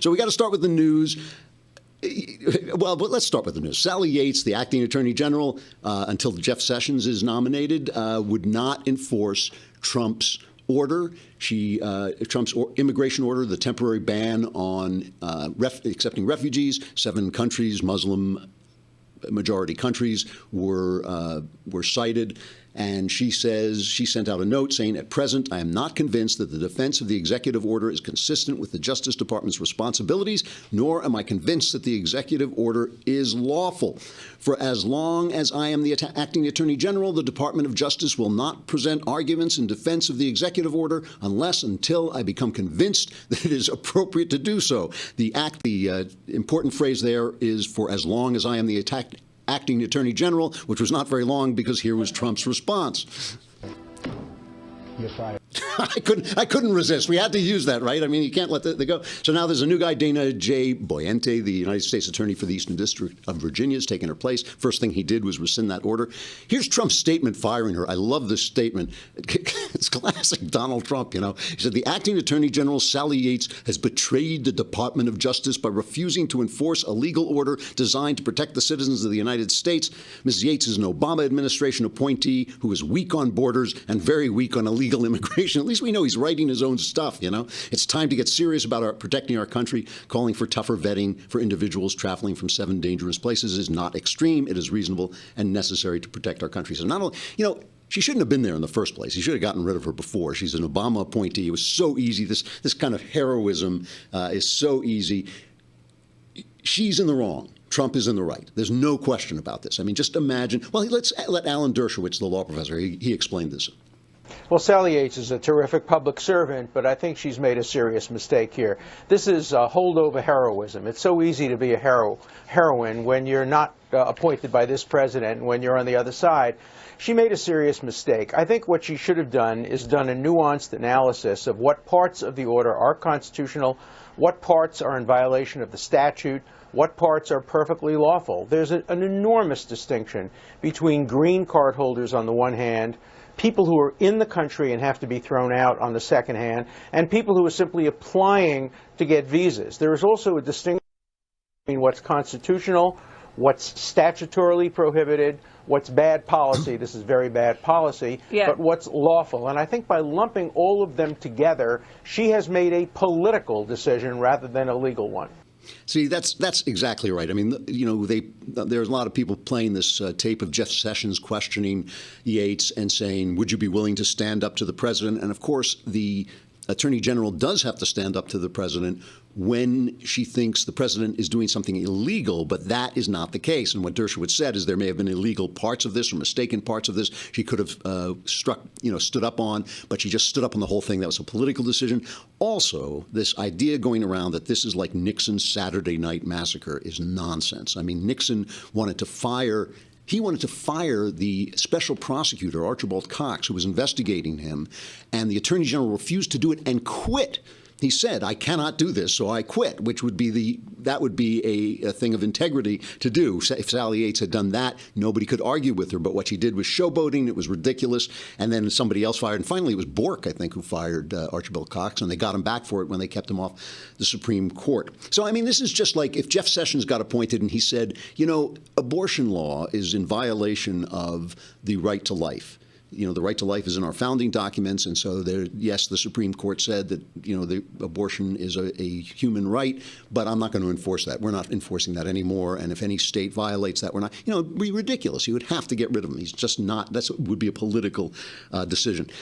So we got to start with the news. Well, but let's start with the news. Sally Yates, the acting attorney general, until Jeff Sessions is nominated, would not enforce Trump's order. Trump's immigration order, the temporary ban on accepting refugees. 7 countries, Muslim majority countries, were cited. And she says, she sent out a note saying, at present, I am not convinced that the defense of the executive order is consistent with the Justice Department's responsibilities, nor am I convinced that the executive order is lawful. For as long as I am the acting attorney general, the Department of Justice will not present arguments in defense of the executive order until I become convinced that it is appropriate to do so. The important phrase there is, for as long as I am the acting attorney general, which was not very long because here was Trump's response. You're fired. I couldn't resist. We had to use that, right? I mean, you can't let that go. So now there's a new guy, Dana J. Boyente, the United States Attorney for the Eastern District of Virginia, is taking her place. First thing he did was rescind that order. Here's Trump's statement firing her. I love this statement. It's classic Donald Trump, you know. He said, the acting attorney general, Sally Yates, has betrayed the Department of Justice by refusing to enforce a legal order designed to protect the citizens of the United States. Ms. Yates is an Obama administration appointee who is weak on borders and very weak on illegal immigration. At least we know he's writing his own stuff, you know. It's time to get serious about protecting our country. Calling for tougher vetting for individuals traveling from 7 dangerous places is not extreme. It is reasonable and necessary to protect our country. So not only, you know, she shouldn't have been there in the first place. He should have gotten rid of her before. She's an Obama appointee. It was so easy. This kind of heroism is so easy. She's in the wrong. Trump is in the right. There's no question about this. I mean, just imagine. Well, let's let Alan Dershowitz, the law professor, he explained this. Well, Sally Yates is a terrific public servant, but I think she's made a serious mistake here. This is holdover heroism. It's so easy to be a heroine when you're not appointed by this president and when you're on the other side. She made a serious mistake. I think what she should have done is done a nuanced analysis of what parts of the order are constitutional, what parts are in violation of the statute, what parts are perfectly lawful. There's an enormous distinction between green card holders on the one hand, people who are in the country and have to be thrown out on the second hand, and people who are simply applying to get visas. There is also a distinction between what's constitutional, what's statutorily prohibited, what's bad policy, this is very bad policy, but what's lawful. And I think by lumping all of them together, she has made a political decision rather than a legal one. See, that's exactly right. I mean, you know, there's a lot of people playing this tape of Jeff Sessions questioning Yates and saying, would you be willing to stand up to the president? And of course, the attorney general does have to stand up to the president when she thinks the president is doing something illegal, but that is not the case. And what Dershowitz said is there may have been illegal parts of this or mistaken parts of this she could have stood up on, but she just stood up on the whole thing. That was a political decision. Also, this idea going around that this is like Nixon's Saturday Night Massacre is nonsense. I mean, Nixon wanted to fire the special prosecutor, Archibald Cox, who was investigating him, and the attorney general refused to do it and quit. He said, I cannot do this, so I quit, which would be a thing of integrity to do. If Sally Yates had done that, nobody could argue with her. But what she did was showboating. It was ridiculous. And then somebody else fired. And finally, it was Bork, I think, who fired Archibald Cox. And they got him back for it when they kept him off the Supreme Court. So, I mean, this is just like if Jeff Sessions got appointed and he said, you know, abortion law is in violation of the right to life. You know, the right to life is in our founding documents, and so yes, the Supreme Court said that, you know, the abortion is a human right, but I'm not going to enforce that. We're not enforcing that anymore, and if any state violates that, we're not. You know, it'd be ridiculous. You would have to get rid of him. He's just not. That would be a political decision.